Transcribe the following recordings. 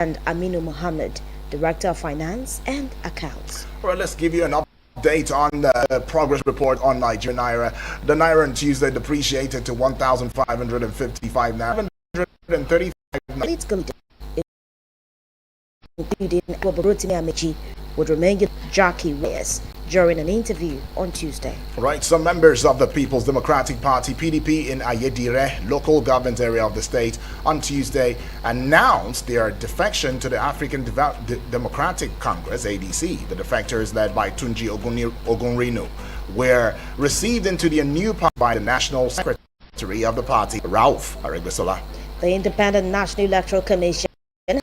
and Aminu Mohammed, Director of Finance and Accounts. All right, let's give you an update on the progress report on Nigerian Naira. The Naira on Tuesday depreciated to 1,555 Naira, 135 Naira. It's good. Including Rotimi Amechi, would remain Jackie Reyes during an interview on Tuesday. Right, some members of the People's Democratic Party (PDP) in Ayedire, local government area of the state, on Tuesday announced their defection to the African Democratic Congress (ADC). The defectors, led by Tunji Ogunrinu, were received into the new party by the National Secretary of the party, Ralph Aregbesola. The Independent National Electoral Commission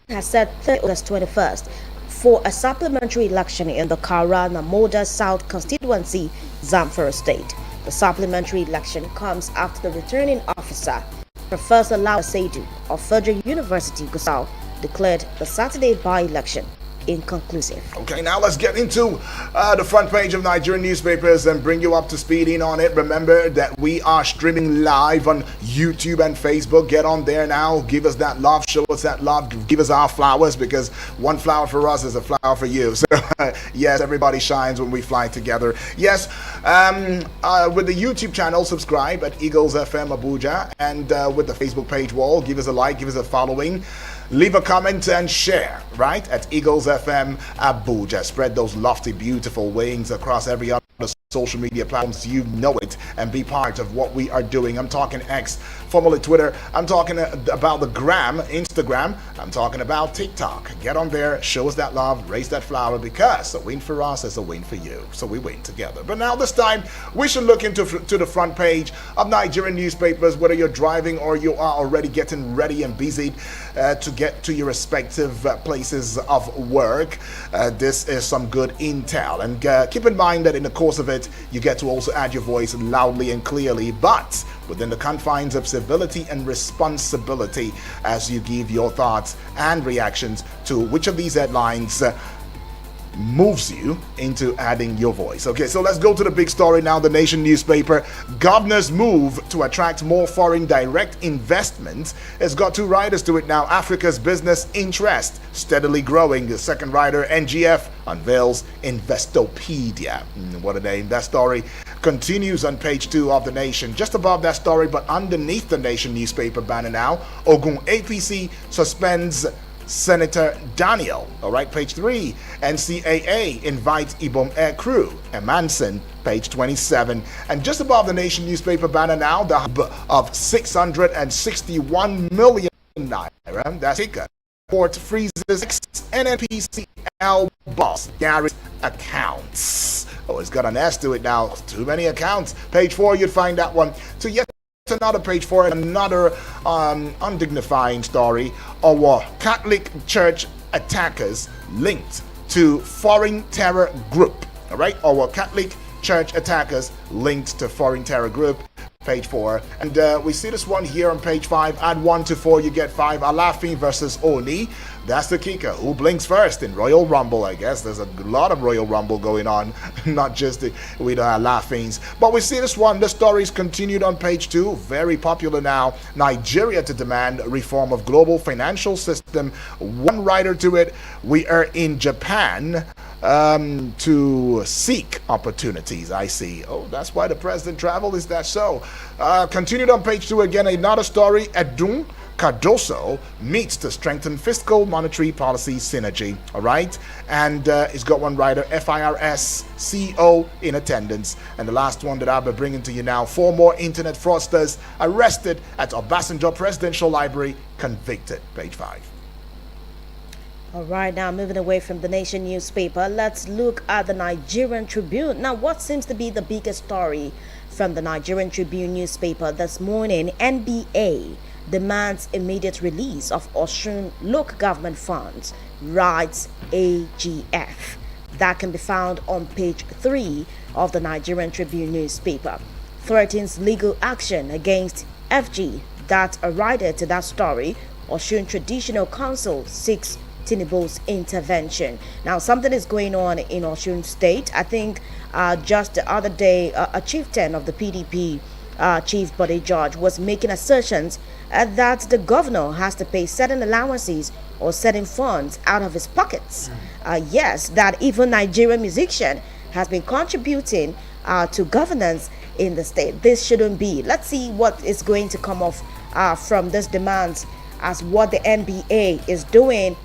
has set August 21st for a supplementary election in the Kara Namoda South constituency, Zamfara State. The supplementary election comes after the returning officer, Professor Lawa Seidu of Federal University, Gusau, declared the Saturday by-election inconclusive. Okay, now let's get into the front page of Nigerian newspapers and bring you up to speed on it. Remember that we are streaming live on YouTube and Facebook. Get on there now. Give us that love. Show us that love. Give us our flowers, because one flower for us is a flower for you. So, yes, everybody shines when we fly together. Yes, with the YouTube channel, subscribe at Eagles FM Abuja, and with the Facebook page wall, give us a like, give us a following. Leave a comment and share, right, at Eagles FM Abuja. Spread those lofty, beautiful wings across every other social media platforms. You know it, and be part of what we are doing. I'm talking X, formerly Twitter. I'm talking about the Gram, Instagram. I'm talking about TikTok. Get on there, show us that love, raise that flower, because a win for us is a win for you. So we win together. But now this time, we should look into the front page of Nigerian newspapers, whether you're driving or you are already getting ready and busy to get to your respective places of work. This is some good intel. And keep in mind that in the course of it, you get to also add your voice loudly and clearly, but within the confines of civility and responsibility, as you give your thoughts and reactions to which of these headlines moves you into adding your voice. Okay, so let's go to the big story now. The Nation newspaper: governor's move to attract more foreign direct investment has got two riders to it now. Africa's business interest steadily growing. The second rider, NGF, unveils Investopedia. What a name. That story continues on page 2 of the Nation. Just above that story, but underneath the Nation newspaper banner now, Ogun APC suspends Senator Daniel. All right, page 3. NCAA invites Ibom Air Crew. Emanson, page 27. And just above the Nation newspaper banner now, the hub of 661 million naira. That's it. Court freezes NNPCL boss Gary's accounts. Oh, it's got an S to it now. Too many accounts. Page 4, you'd find that one. So yet another page 4, another undignifying story. Our Catholic Church attackers linked to foreign terror group. All right, our Catholic Church attackers linked to foreign terror group. Page 4, and we see this one here on page 5. Add 1 to 4, you get 5. Alafi versus Oni. That's the kicker. Who blinks first in Royal Rumble? I guess there's a lot of Royal Rumble going on, not just with Alafins. But we see this one. The story's continued on page 2. Very popular now. Nigeria to demand reform of global financial system. One writer to it. We are in Japan to seek opportunities. I see. Oh, that's why the president traveled. Is that so? Continued on page 2 again. Another story. Edun Cardoso meets to strengthen fiscal monetary policy synergy. All right, and it's got one writer, FIRS CEO, in attendance. And the last one that I'll be bringing to you now: 4 more internet fraudsters arrested at Obasanjo Presidential Library, convicted. Page 5. All right, now moving away from the Nation newspaper, let's look at the Nigerian Tribune. Now, what seems to be the biggest story from the Nigerian Tribune newspaper this morning: NBA demands immediate release of Osun local government funds, writes AGF. That can be found on page 3 of the Nigerian Tribune newspaper. Threatens legal action against FG. That's a writer to that story. Osun Traditional Council seeks Tinubu's intervention. Now, something is going on in Osun State. I think just the other day, a chieftain of the PDP Chief Body George, was making assertions that the governor has to pay certain allowances or certain funds out of his pockets. Yes, that even Nigerian musician has been contributing to governance in the state. This shouldn't be. Let's see what is going to come off from this demands as what the NBA is doing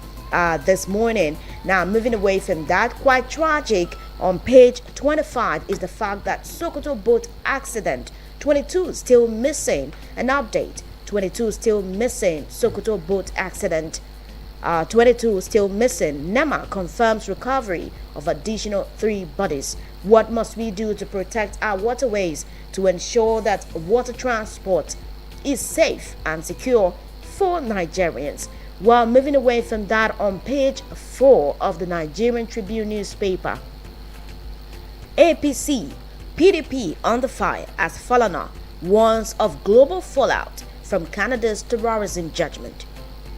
this morning. Now, moving away from that, quite tragic, on page 25 is the fact that Sokoto boat accident, 22 still missing. An update, 22 still missing. Sokoto boat accident, 22 still missing. NEMA confirms recovery of additional 3 bodies. What must we do to protect our waterways to ensure that water transport is safe and secure for Nigerians? While moving away from that, on page 4 of the Nigerian Tribune newspaper, APC, PDP on the fire as Falana warns of global fallout from Canada's terrorism judgment.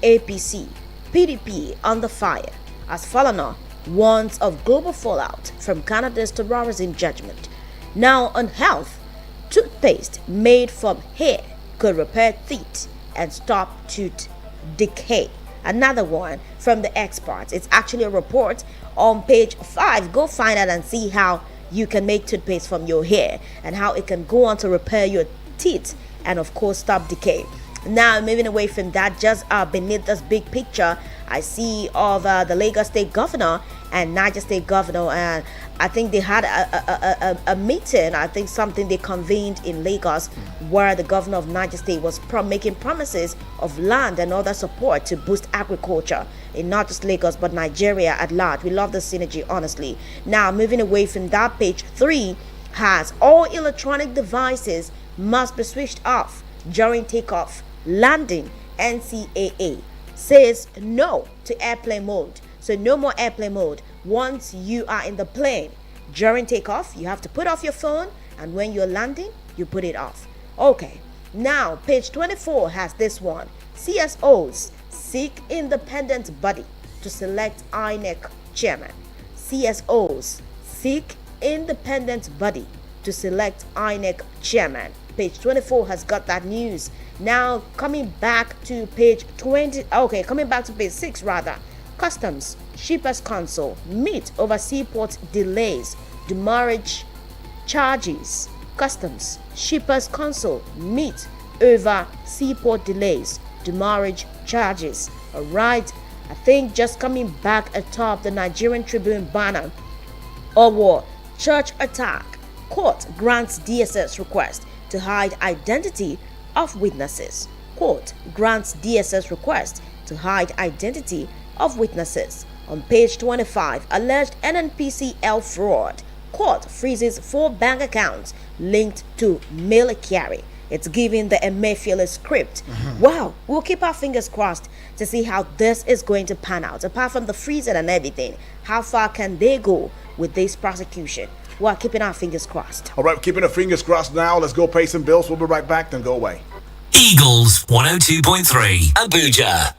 APC, PDP on the fire as Falana warns of global fallout from Canada's terrorism judgment. Now on health, toothpaste made from hair could repair teeth and stop tooth decay. Another one from the experts. It's actually a report on page 5. Go find out and see how you can make toothpaste from your hair and how it can go on to repair your teeth and of course stop decay. Now moving away from that, just beneath this big picture, I see of the Lagos State Governor and Niger State Governor, and I think they had a meeting. I think something they convened in Lagos, where the Governor of Niger State was making promises of land and other support to boost agriculture in not just Lagos but Nigeria at large. We love the synergy, honestly. Now moving away from that, page 3 has all electronic devices must be switched off during takeoff, landing. NCAA says no to airplane mode. So no more airplane mode. Once you are in the plane, during takeoff, you have to put off your phone, and when you're landing, you put it off. Okay, now page 24 has this one. CSOs seek independent body to select INEC chairman. CSOs seek independent body to select INEC chairman. Page 24 has got that news. Now coming back to page 6 rather. Customs Shippers Council meet over seaport delays, demurrage charges. Customs Shippers Council meet over seaport delays, demurrage charges. All right, I think just coming back atop the Nigerian Tribune banner, Owo church attack. Court grants DSS request to hide identity of witnesses. Court grants DSS request to hide identity of witnesses. On page 25, alleged NNPCL fraud. Court freezes 4 bank accounts linked to mail carry. It's giving the Emefiele script. Wow, we'll keep our fingers crossed to see how this is going to pan out. Apart from the freezing and everything, how far can they go with this prosecution? We're keeping our fingers crossed. All right, keeping our fingers crossed now. Let's go pay some bills. We'll be right back. Don't go away. Eagles 102.3 Abuja.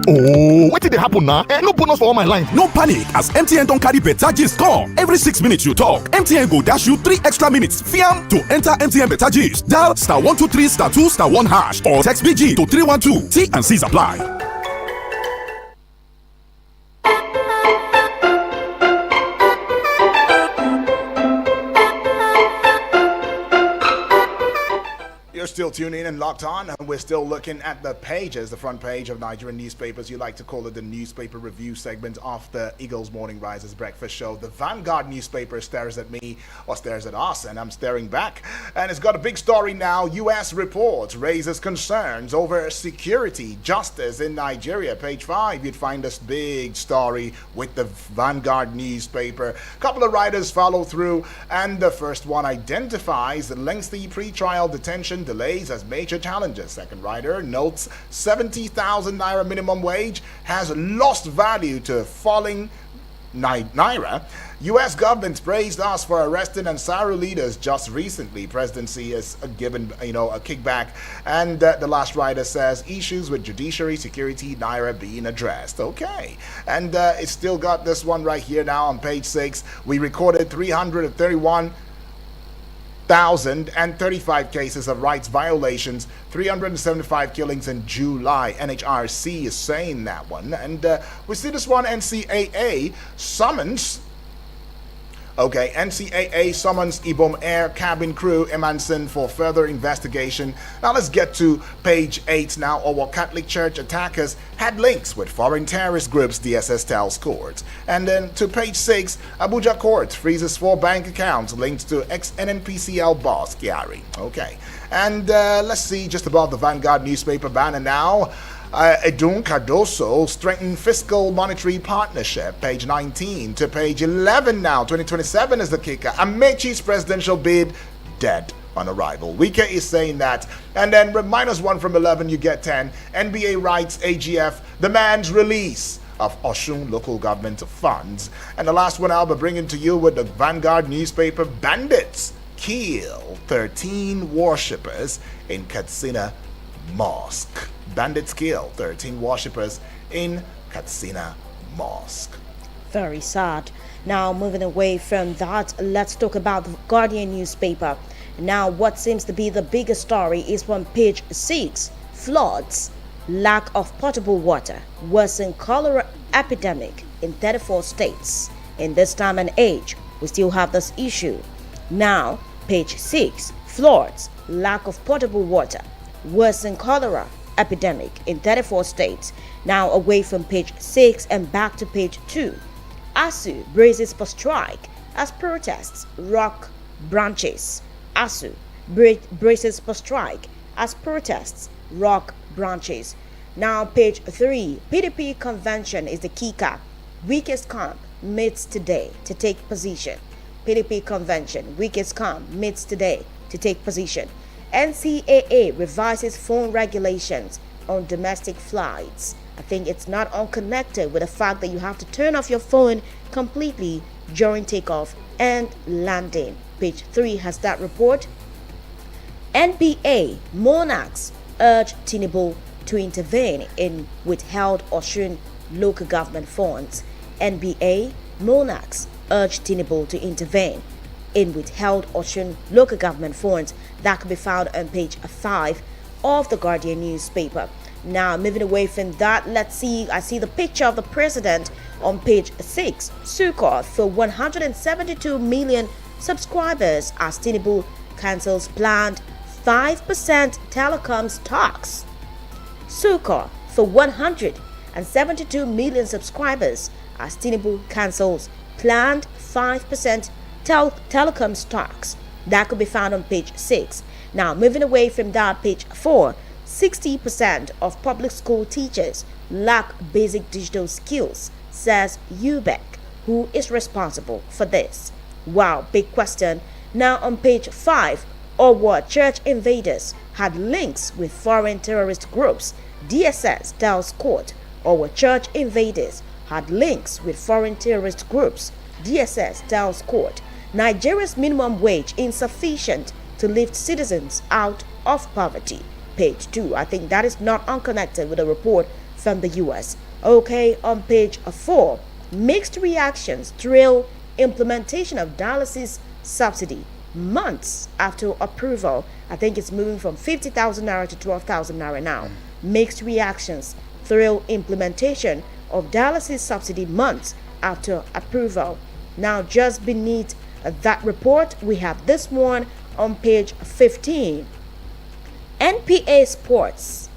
Oh, what did they happen now? No bonus for all my line. No panic, as MTN don't carry better gist come. Every 6 minutes you talk, MTN go dash you 3 extra minutes. Fiam to enter MTN better gist. Dial *123 *2 *1 hash or text BG to 312. T and C's apply. You're still tuning in and locked on, and we're still looking at the pages, the front page of Nigerian newspapers. You like to call it the newspaper review segment of the Eagles Morning Risers breakfast show. The Vanguard newspaper stares at me, or stares at us, and I'm staring back. And it's got a big story now. U.S. report raises concerns over security, justice in Nigeria. Page 5, you'd find this big story with the Vanguard newspaper. A couple of writers follow through, and the first one identifies the lengthy pre-trial detention delays as major challenges. Second writer notes 70,000 naira minimum wage has lost value to falling naira. U.S. government praised us for arresting Ansari leaders just recently. Presidency is given, a kickback. And the last writer says issues with judiciary, security, naira being addressed. Okay. And it's still got this one right here now on page 6. We recorded 331 1,035 cases of rights violations, 375 killings in July. NHRC is saying that one. And we see this one, NCAA summons. Okay, NCAA summons Ibom Air cabin crew Emanson for further investigation. Now let's get to page 8 now. Our Catholic Church attackers had links with foreign terrorist groups, DSS tells court. And then to page 6, Abuja court freezes 4 bank accounts linked to ex-NNPCL boss Kiari. Okay, and let's see just about the Vanguard newspaper banner now. Edun Cardoso strengthen fiscal monetary partnership, page 19 to page 11 now. 2027 is the kicker. Amechi's presidential bid dead on arrival. Wike is saying that. And then minus 1 from 11, you get 10. NBA writes AGF demands release of Oshun local government funds. And the last one I'll be bringing to you with the Vanguard newspaper. Bandits kill 13 worshippers in Katsina Mosque. Bandits kill 13 worshippers in Katsina Mosque. Very sad. Now, moving away from that, let's talk about the Guardian newspaper. Now, what seems to be the biggest story is from page 6. Floods, lack of potable water, worsen cholera epidemic in 34 states. In this time and age, we still have this issue. Now, page 6. Floods, lack of potable water, worsen cholera epidemic in 34 states. Now away from page 6 and back to page 2. ASU braces for strike as protests rock branches. ASU braces for strike as protests rock branches. Now page 3. PDP convention is the kicker. Weakest camp meets today to take position. PDP convention, weakest camp meets today to take position. NCAA revises phone regulations on domestic flights. I think it's not unconnected with the fact that you have to turn off your phone completely during takeoff and landing. Page 3 has that report. NBA Monarchs urge Tinubu to intervene in withheld Osun local government funds. NBA Monarchs urge Tinubu to intervene in withheld Osun local government funds. That can be found on page 5 of the Guardian newspaper. Now, moving away from that, let's see. I see the picture of the president on page 6. Sukkot for 172 million subscribers as Tinubu cancels planned 5% telecoms tax. Sukkot for 172 million subscribers as Tinubu cancels planned 5% telecoms tax. That could be found on page 6. Now, moving away from that, page 4. 60% of public school teachers lack basic digital skills, says UBEC. Who is responsible for this? Wow, big question. Now on page 5, Owo church invaders had links with foreign terrorist groups. DSS tells court Owo church invaders had links with foreign terrorist groups. DSS tells court Nigeria's minimum wage insufficient to lift citizens out of poverty. Page 2. I think that is not unconnected with a report from the US. Okay, on page 4, mixed reactions trail implementation of dialysis subsidy months after approval. I think it's moving from 50,000 naira to 12,000 naira now. Mixed reactions trail implementation of dialysis subsidy months after approval. Now, just beneath that report, we have this one on page 15. NPA Sports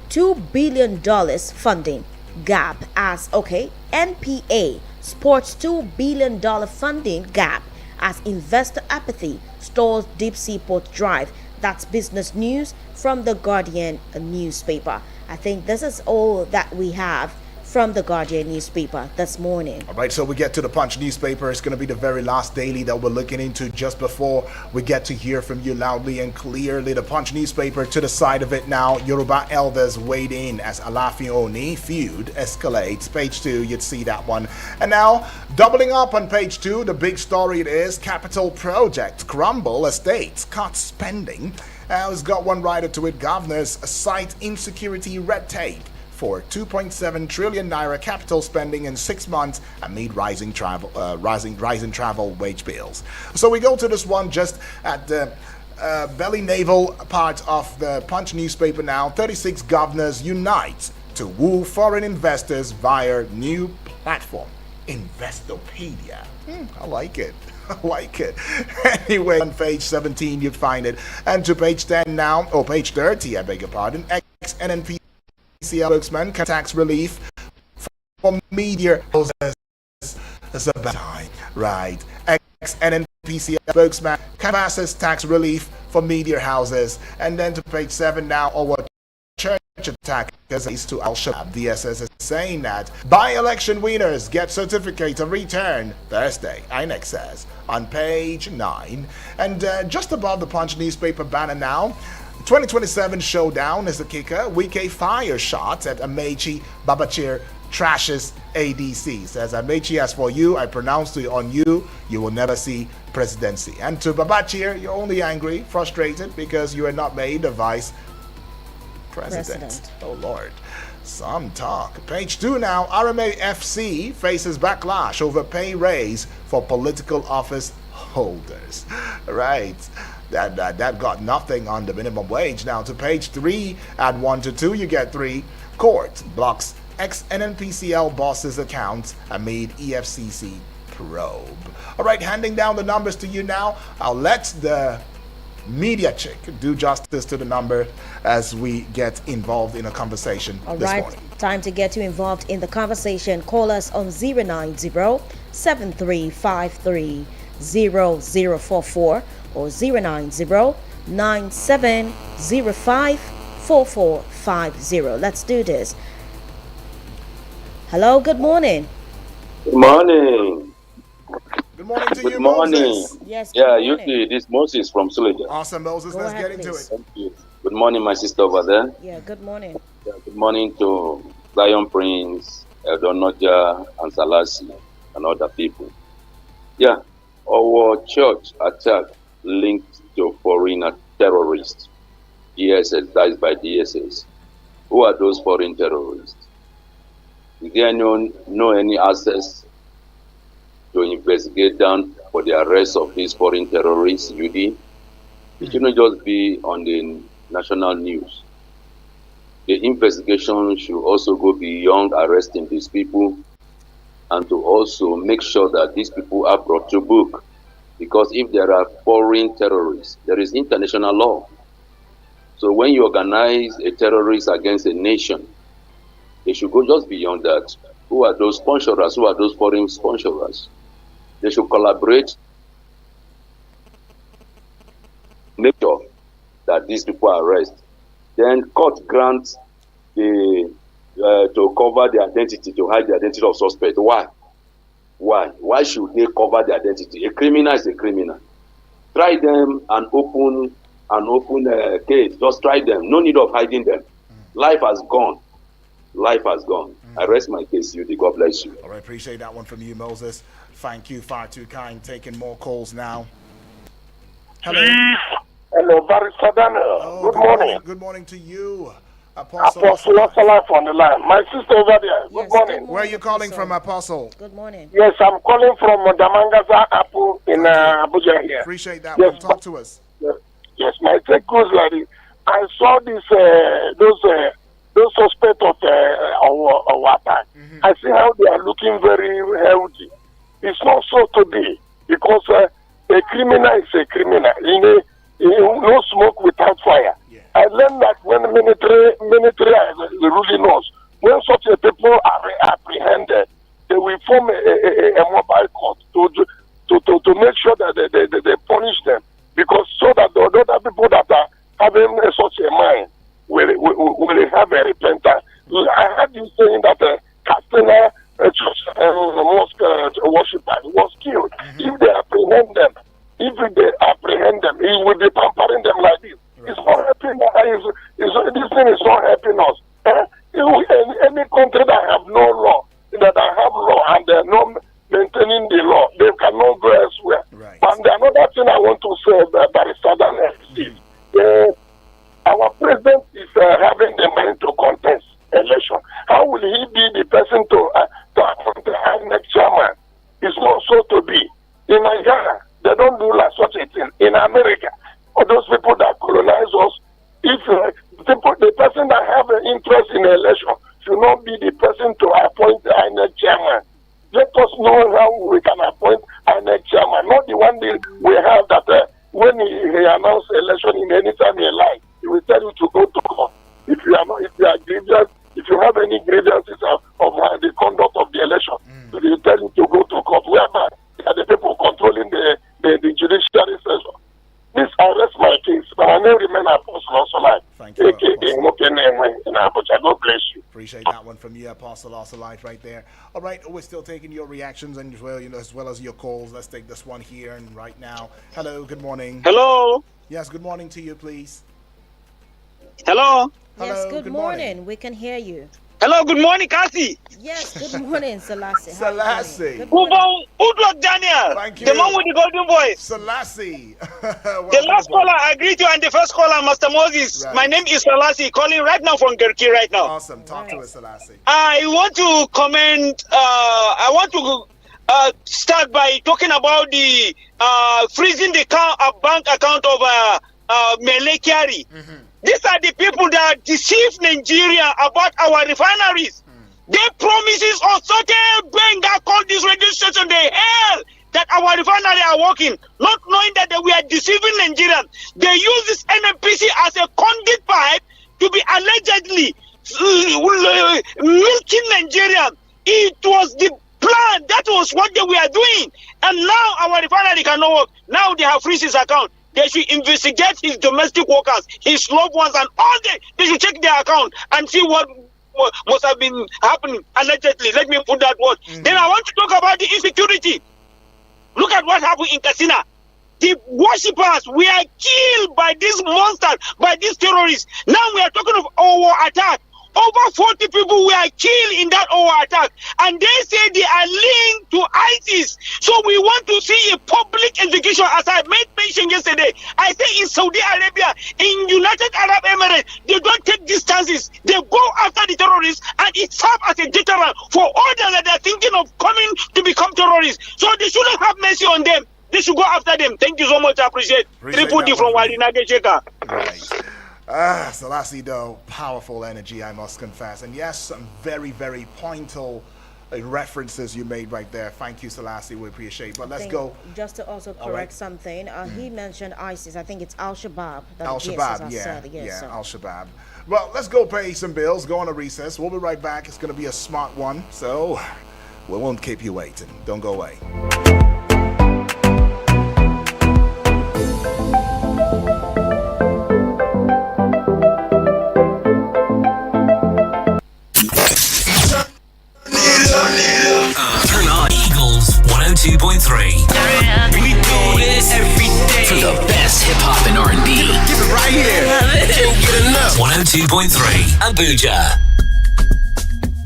$2 billion funding gap as NPA Sports $2 billion funding gap as investor apathy stalls deep sea port drive. That's business news from the Guardian newspaper. I think this is all that we have from the Guardian newspaper this morning. All right, so we get to the Punch newspaper. It's going to be the very last daily that we're looking into just before we get to hear from you loudly and clearly. The Punch newspaper, to the side of it now, Yoruba elders weighed in as Alaafin Oni feud escalates. Page 2, you'd see that one. And now, doubling up on page 2, the big story it is, capital project, crumble estates, cut spending. It's got one writer to it, governors cite insecurity red tape for 2.7 trillion naira capital spending in 6 months amid rising travel wage bills. So we go to this one just at the belly naval part of the Punch newspaper now. 36 governors unite to woo foreign investors via new platform, Investopedia. I like it. I like it. Anyway, on page 17 you'd find it. And to page 10 now, or page 30, I beg your pardon. Ex-NNPCL spokesman tax relief for media houses. It's about time. Right. Ex-NNPCL spokesman canvasses tax relief for media houses. And then to page 7 now, over church attackers to Al-Shabaab. DSS is saying that by-election winners get certificate of return Thursday, INEC says on page 9. And just above the Punch newspaper banner now, 2027 showdown is the kicker. Wike fire shots at Amechi. Babachir trashes ADC. Says Amechi, as for you, I pronounce on you, you will never see presidency. And to Babachir, you're only angry, frustrated because you are not made a vice president. Oh Lord, some talk. Page 2 now. RMA FC faces backlash over pay raise for political office holders. Right, that got nothing on the minimum wage. Now to page 3, add 1 to 2, you get 3. Court blocks ex-NNPCL boss's accounts amid EFCC probe. All right, handing down the numbers to you now. I'll let the media chick do justice to the number as we get involved in a conversation this morning. Time to get you involved in the conversation. Call us on 090-7353-0044 or 090-9705-4450. Let's do this. Hello, good morning. Good morning. Good morning to you, Good morning. Moses. Yes, Yeah, good morning. you this Moses from Suleja. Awesome, Moses. Go Let's ahead, get into please. it. Thank you. Good morning, my sister over there. Yeah, good morning. Yeah, good morning to Lion Prince, Eldonoja, and Salasi, and other people. Yeah, our church attack linked to foreign terrorists. DSS, that is by DSS. Who are those foreign terrorists? Is there no any access to investigate down for the arrest of these foreign terrorists, UD? It shouldn't just be on the national news. The investigation should also go beyond arresting these people and to also make sure that these people are brought to book. Because if there are foreign terrorists, there is international law. So when you organize a terrorist against a nation, they should go just beyond that. Who are those sponsors? Who are those foreign sponsors? They should collaborate, make sure that these people are arrested. Then court grants to cover the identity, to hide the identity of suspect. Why? Why should they cover the identity? A criminal is a criminal. Try them and open a case. Just try them. No need of hiding them. Life has gone. Life has gone. I rest my case, Judy. God bless you. All right, appreciate that one from you, Moses. Thank you, far too kind. Taking more calls now. Hello. Hello, Barrister Daniel. Oh, good morning. Good morning to you, Apostle. Apostle Life on the line. My sister over there. Good Yes, morning. Where are you calling from, Apostle? Good morning. Yes, I'm calling from Damangaza Apple in Abuja here. Appreciate that Yes, one. Talk to us. Yes, my take goes like this. I saw this those suspects of our attack. I see how they are looking very healthy. It's not so to be because a criminal is a criminal. No smoke without fire. Yeah. I learned that when the military really knows when such a people are apprehended, they will form a mobile court to make sure that they punish them, because so that the other people that are having such a mind will have a repentance. I heard you saying that Castina mosque worshipper was killed. If they apprehend them, it will be pampering them like this. Right. It's not helping. This thing is not helping us. Any country that have no law, and they're not maintaining the law, they cannot go elsewhere. Right. And they are It's not so to be. In Nigeria, they don't do like such a thing. In America, all those people that colonize us, if the person that have an interest in the election should not be the person to appoint the INEC chairman. Let us know how we can appoint INEC chairman, not the one we have that when he announces election in any time he likes, he will tell you to go to court. If you are grievous, if you have any grievances of the conduct of the election, so they tell you to go to court. Whereby they are the people controlling the judiciary session. This arrest my case, but I never remain Apostle also life. Thank you, God bless you. Appreciate that one from you, Apostle also life right there. All right, we're still taking your reactions and as well as your calls. Let's take this one here and right now. Hello, good morning. Hello. Yes, good morning to you, please. Hello. Yes, Hello, good morning. We can hear you. Hello, good morning, Kasi. Yes, good morning, Selassie. How are you Selassie. doing? Good morning. Udwak Daniel. Thank you. The man with the golden voice. Selassie. The last caller, I greet you, and the first caller, Master Moses. Right. My name is Selassie, calling right now from Gerki right now. Awesome. Talk to us, Selassie. I want to comment, I want to start by talking about the freezing the bank account of Mele Kyari. These are the people that deceive Nigeria about our refineries. They promises on certain bank that called this radio station the hell that our refinery are working, not knowing that they were deceiving Nigerians. They use this NNPC as a conduit pipe to be allegedly milking Nigeria. It was the plan. That was what they were doing. And now our refinery cannot work. Now they have freezed his account. They should investigate his domestic workers, his loved ones, and all they should check their account and see what must have been happening allegedly. Let me put that word. Then I want to talk about the insecurity. Look at what happened in Katsina. The worshippers were killed by these monsters, by these terrorists. Now we are talking of our attack. Over 40 people were killed in that our attack, and they say they are linked to ISIS. So we want to see a public execution, as I made mention yesterday. I say in Saudi Arabia, in United Arab Emirates, they don't take distances. They go after the terrorists, and it serves as a deterrent for others that are thinking of coming to become terrorists. So they shouldn't have mercy on them. They should go after them. Thank you so much. I appreciate. Tripodi from Wadinage Cheka. Right. Selassie, though, powerful energy, I must confess. And yes, some very, very pointal references you made right there. Thank you, Selassie. We appreciate. But let's go. Just to also correct something, he mentioned ISIS. I think it's Al Shabaab. Al Shabaab, yeah, Al Shabaab. Well, let's go pay some bills. Go on a recess. We'll be right back. It's going to be a smart one, so we won't keep you waiting. Don't go away. Turn on Eagles 102.3. We do this every day. For the best hip hop and R&B. Give it right here. Can't get enough. 102.3 Abuja.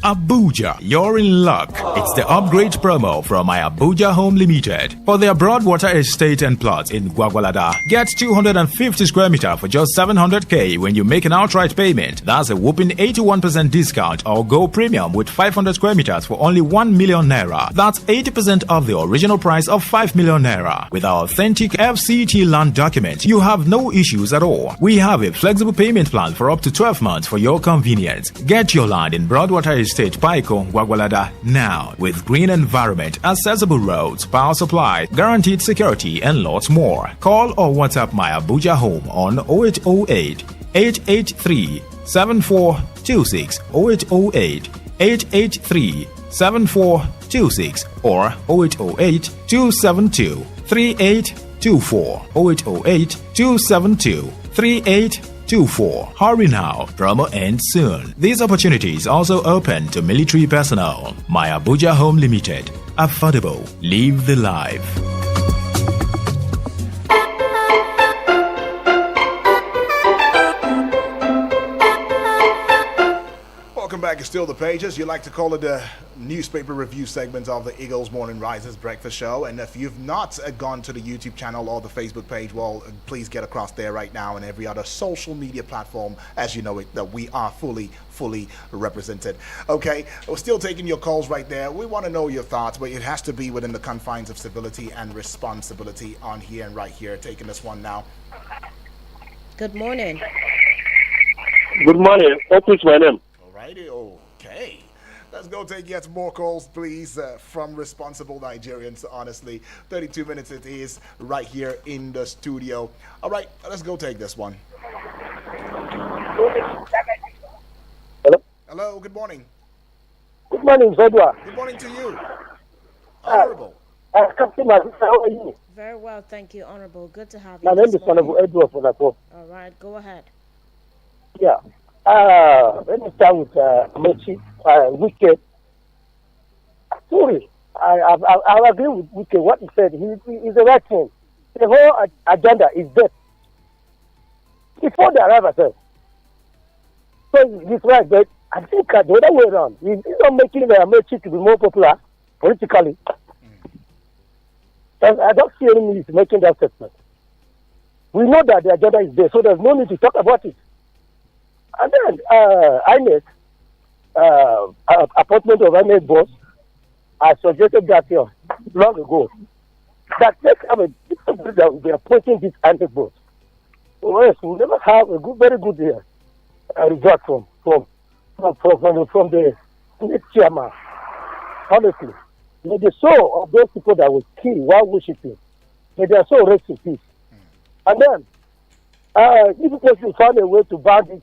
Abuja, you're in luck. It's the upgrade promo from my Abuja Home Limited. For their Broadwater estate and plots in Gwagwalada, get 250 square meter for just 700k when you make an outright payment. That's a whopping 81% discount, or go premium with 500 square meters for only 1 million naira. That's 80% of the original price of 5 million naira. With our authentic FCT land document, you have no issues at all. We have a flexible payment plan for up to 12 months for your convenience. Get your land in Broadwater Estate, Paiko, Gwagwalada now, with green environment, accessible roads, power supply, guaranteed security, and lots more. Call or WhatsApp my Abuja Home on 0808 883 7426, 0808 883 7426, or 0808 272 3824, 0808 272 3824. Hurry now, promo ends soon. These opportunities also open to military personnel. My Abuja Home Limited. Affordable. Live the life. Welcome back. It's still the pages. You like to call it the newspaper review segment of the Eagles Morning Risers Breakfast Show. And if you've not gone to the YouTube channel or the Facebook page, well, please get across there right now and every other social media platform, as you know it, that we are fully represented. Okay, we're still taking your calls right there. We want to know your thoughts, but it has to be within the confines of civility and responsibility on here and right here. Taking this one now. Good morning. Good morning. What is my name? Alrighty, okay. Let's go take yet more calls, please, from responsible Nigerians, honestly. 32 minutes it is right here in the studio. All right, let's go take this one. Hello? Hello, good morning. Good morning, Zodwa. Good morning to you. Honorable. Captain, how are you? Very well, thank you, Honorable. Good to have you. My name this is Honorable Edward Fonako. All right, go ahead. Yeah. Let me start with Mechi, Wike. Sorry, I agree with Wike. What he said, he's the right thing. The whole agenda is dead. Before they arrive at us. So he's right, but I think the other way around. He's not making Mechi to be more popular politically. I don't see any need making that statement. We know that the agenda is there, so there's no need to talk about it. And then INEC, appointment of INEC boss, I suggested that long ago. That let's have a different that will be appointing this INEC boss. Or else we'll never have a very good result from the next chairman. Honestly, the soul of those people that were killed while worshiping, they are so rest in peace. And then, if people should find a way to ban this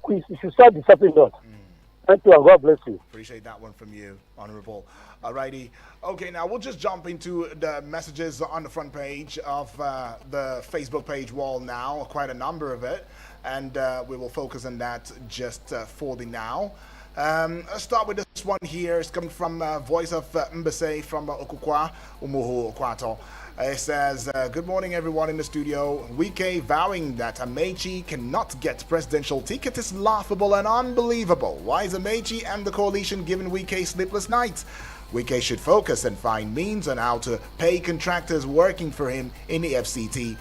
quiz, you should start discipline us. Thank you and God bless you. Appreciate that one from you, Honorable. Alrighty. Okay, now we'll just jump into the messages on the front page of the Facebook page wall now, quite a number of it, and we will focus on that just for the now. Let's start with this one here. It's coming from Voice of Mbese from Okukwa, Umuhu Okwato. It says, good morning everyone in the studio. Wike vowing that Amechi cannot get presidential ticket is laughable and unbelievable. Why is Amechi and the coalition giving Wike sleepless nights? Wike should focus and find means on how to pay contractors working for him in the FCT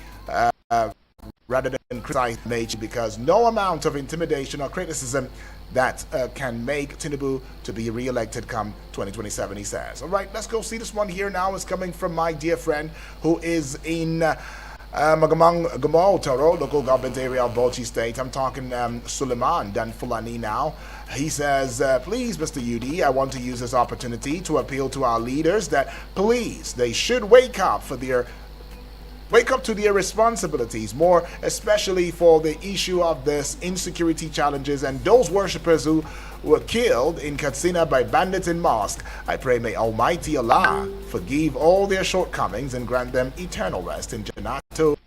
rather than criticize Amechi, because no amount of intimidation or criticism that can make Tinubu to be re-elected come 2027, he says. All right, let's go see this one here now. It's coming from my dear friend who is in Magamang Gamo, Toro, local government area of Bauchi State. I'm talking Suleiman Dan Fulani now. He says, please, Mr. UD, I want to use this opportunity to appeal to our leaders that please, they should wake up to their responsibilities, more especially for the issue of this insecurity challenges and those worshippers who were killed in Katsina by bandits in mosque. I pray may Almighty Allah forgive all their shortcomings and grant them eternal rest in Jannatul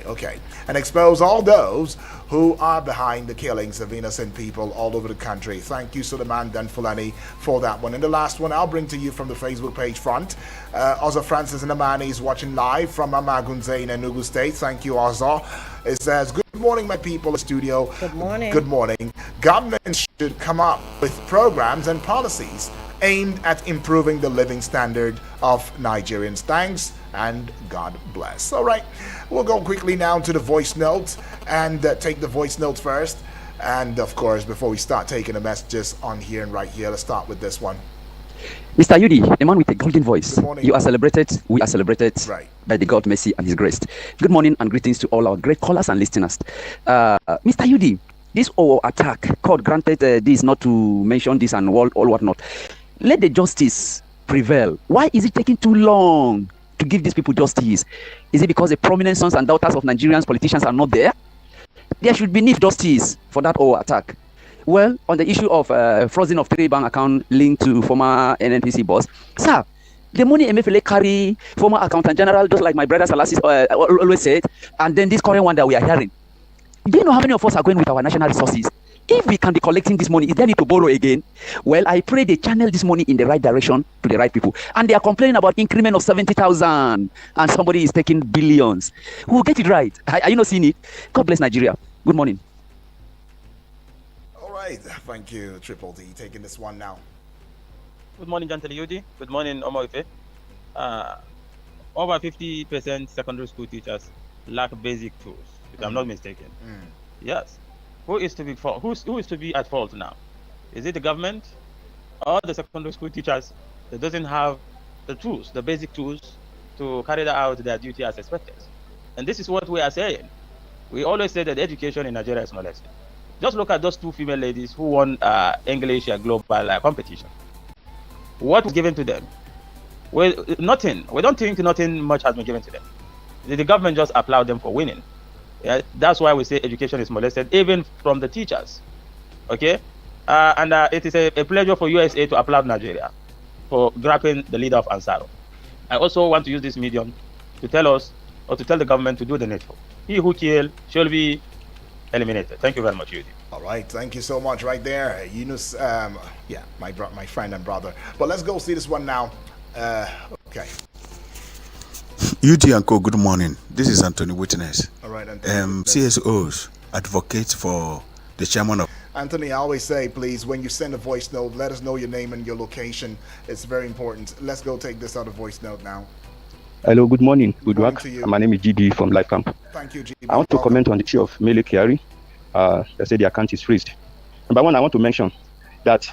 okay, and expose all those who are behind the killings of innocent people all over the country. Thank you, Suleiman Dan Fulani, for that one. And the last one I'll bring to you from the Facebook page front. Oza Francis Namani is watching live from Amagunze in Enugu State. Thank you, Oza. It says, good morning, my people in the studio. Good morning. Good morning. Government should come up with programs and policies aimed at improving the living standard of Nigerians. Thanks and God bless. All right, we'll go quickly now to the voice notes and take the voice notes first. And of course, before we start taking the messages on here and right here, let's start with this one. Mr. Yudi, the man with a golden voice. You are celebrated, we are celebrated by the God mercy and his grace. Good morning and greetings to all our great callers and listeners. Mr. Yudi, this attack, court granted this not to mention this and all whatnot. Let the justice prevail. Why is it taking too long to give these people justice? Is it because the prominent sons and daughters of Nigerians politicians are not there? There should be need justice for that attack. Well, on the issue of frozen of 3 bank account linked to former NNPC boss, sir, the money Emefiele carry former accountant general, just like my brother Salassi always said, and then this current one that we are hearing. Do you know how many of us are going with our national resources? If we can be collecting this money, is there need to borrow again? Well, I pray they channel this money in the right direction to the right people. And they are complaining about increment of 70,000 and somebody is taking billions. We'll get it right. Are you not seeing it? God bless Nigeria. Good morning. right. Thank you, Triple D. Taking this one now. Good morning, John Yudi. Good morning, Omoife. Over 50% secondary school teachers lack basic tools, if I'm not mistaken. Yes. Who is to be who is to be at fault now? Is it the government or the secondary school teachers that doesn't have the tools, the basic tools, to carry out their duty as expected? And this is what we are saying. We always say that education in Nigeria is molested. Just look at those two female ladies who won English global competition. What was given to them? Well, nothing. We don't think nothing much has been given to them. The government just applaud them for winning. Yeah, that's why we say education is molested, even from the teachers. Okay, and it is a pleasure for USA to applaud Nigeria for grabbing the leader of Ansaro. I also want to use this medium to tell us, or to tell the government to do the needful. He who kills shall be eliminated. Thank you very much, Yudi. All right, thank you so much right there, Yunus. Yeah, my friend and brother. But let's go see this one now. Okay. UT and Co, good morning. This is Anthony Witness. All right, Anthony. CSOs advocate for the chairman of... Anthony, I always say, please, when you send a voice note, let us know your name and your location. It's very important. Let's go take this other voice note now. Hello, good morning. Good morning work. to you. My name is GD from Life Camp. Thank you, GD. I want to comment on the issue of Mele Kyari. They say the account is freezed. Number one, I want to mention that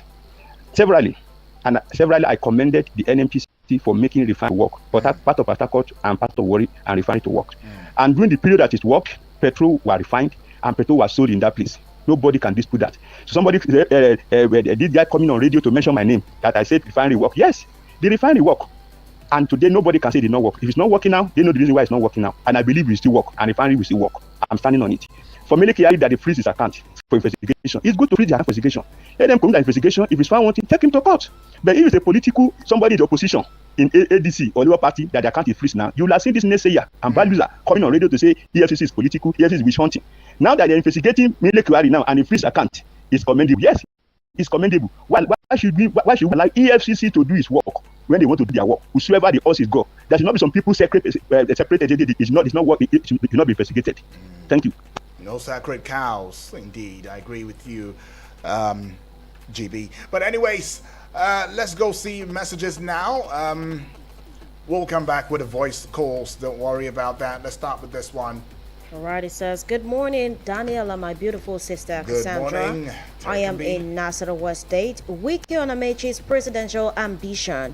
severally I commended the NMPC for making refinery work, but that part of Atakot and part of Warri and refinery to work. And during the period that it worked, petrol was refined and petrol was sold in that place. Nobody can dispute that. So somebody did that coming on radio to mention my name, that I said refinery work. Yes, the refinery work. And today nobody can say it did not work. If it's not working now, they know the reason why it's not working now. And I believe it will still work, and refinery will still work. I'm standing on it. For Mele Kyari that they freeze his account for investigation, it's good to freeze the account for investigation. Let them conduct investigation. If it's found wanting, take him to court. But if it's a political, somebody in the opposition, in ADC or Labour Party, that the account is freeze now, you will have seen this naysayer and bad loser coming on radio to say EFCC is political, EFCC is witch hunting. Now that they're investigating Mele Kyari now and the freeze account is commendable. Yes, it's commendable. Why should we allow EFCC to do its work when they want to do their work? Whosoever the horse is go, there should not be some people separated. It's not work. It should not be investigated. Thank you. No sacred cows, indeed. I agree with you, GB. But anyways, let's go see messages now. We'll come back with the voice calls. Don't worry about that. Let's start with this one. All right, it says, good morning, Daniela, my beautiful sister, Good Cassandra. morning. I am in Nasarawa State. Wike on Amechi's presidential ambition.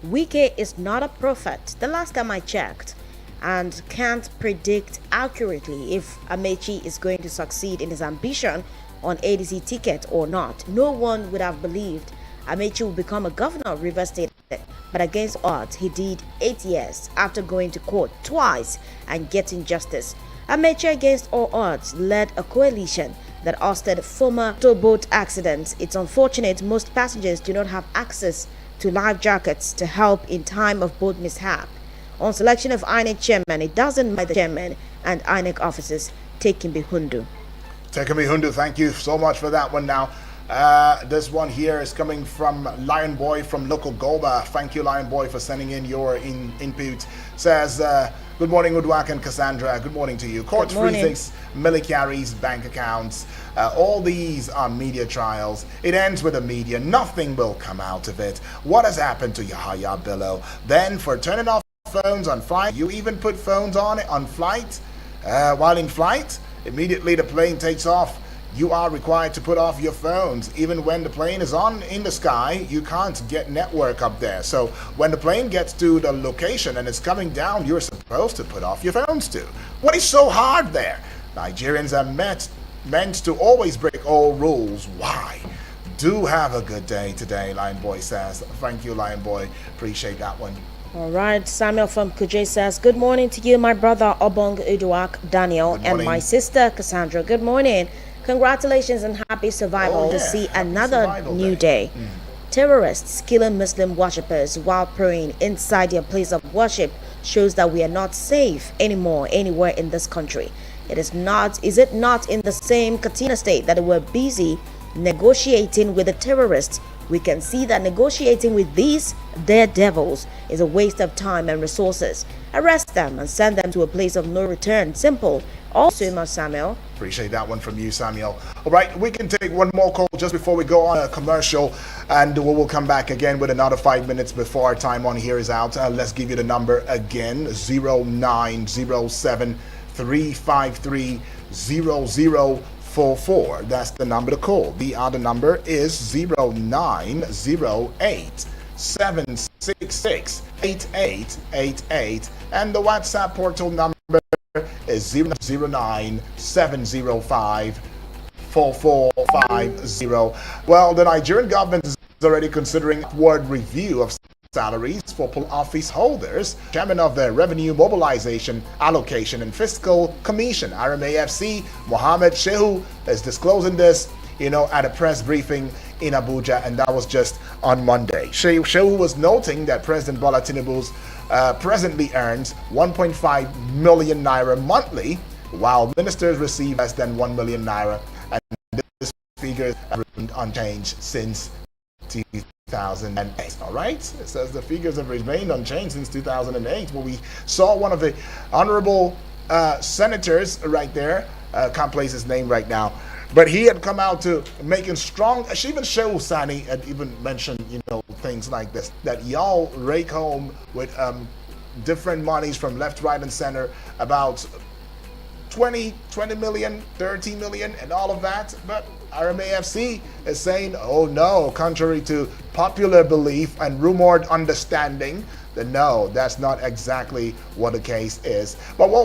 Wike is not a prophet, the last time I checked, and can't predict accurately if Amechi is going to succeed in his ambition on ADC ticket or not. No one would have believed Amechi will become a governor of Rivers State, but against odds, he did 8 years after going to court twice and getting justice. Amechi, against all odds, led a coalition that ousted former towboat accidents. It's unfortunate most passengers do not have access to life jackets to help in time of boat mishap. On selection of INEC chairman, it doesn't matter the chairman and INEC officers. Tekimbi Hundu. Tekimbi Hundu, thank you so much for that one now. This one here is coming from Lion Boy from local Goba. Thank you, Lion Boy, for sending in your input. Says, good morning, Udwak and Cassandra. Good morning to you. Court freezes Mele Kyari's bank accounts. All these are media trials. It ends with the media. Nothing will come out of it. What has happened to Yahaya Bello? Then for turning off phones on flight, you even put phones on flight? While in flight, immediately the plane takes off, you are required to put off your phones. Even when the plane is in the sky, you can't get network up there. So when the plane gets to the location and it's coming down, you're supposed to put off your phones too. What is so hard there? Nigerians are meant to always break all rules. Why? Do have a good day today, Lion Boy says. Thank you, Lion Boy. Appreciate that one. All right, Samuel from Kuje says, good morning to you, my brother Obong Uduak Daniel, and my sister Cassandra. Good morning. Congratulations and happy survival to see another new day. Terrorists killing Muslim worshippers while praying inside their place of worship shows that we are not safe anymore anywhere in this country. Is it not in the same Katsina state that we're busy negotiating with the terrorists? We can see that negotiating with these daredevils is a waste of time and resources. Arrest them and send them to a place of no return. Simple. Also, Samuel. Appreciate that one from you, Samuel. All right, we can take one more call just before we go on a commercial, and we will come back again with another 5 minutes before our time on here is out. Let's give you the number again: 0907 353 0044. That's the number to call. The other number is 0908 766 8888, and the WhatsApp portal number is 009 705 4450. Well, the Nigerian government is already considering upward review of salaries for office holders. Chairman of the Revenue Mobilization, Allocation and Fiscal Commission, RMAFC, Mohammed Shehu, is disclosing this, at a press briefing in Abuja, and that was just on Monday. Shehu was noting that President Bola Tinubu's presently earns 1.5 million naira monthly, while ministers receive less than 1 million naira, and this figure has remained unchanged since 2008. All right, it says the figures have remained unchanged since 2008. Well, we saw one of the honorable senators right there, can't place his name right now, but he had come out to making strong. Even Shehu Sani had even mentioned, things like this, that y'all rake home with different monies from left, right, and center, about 20 million, 30 million, and all of that. But RMAFC is saying, oh no, contrary to popular belief and rumored understanding, that no, that's not exactly what the case is. But what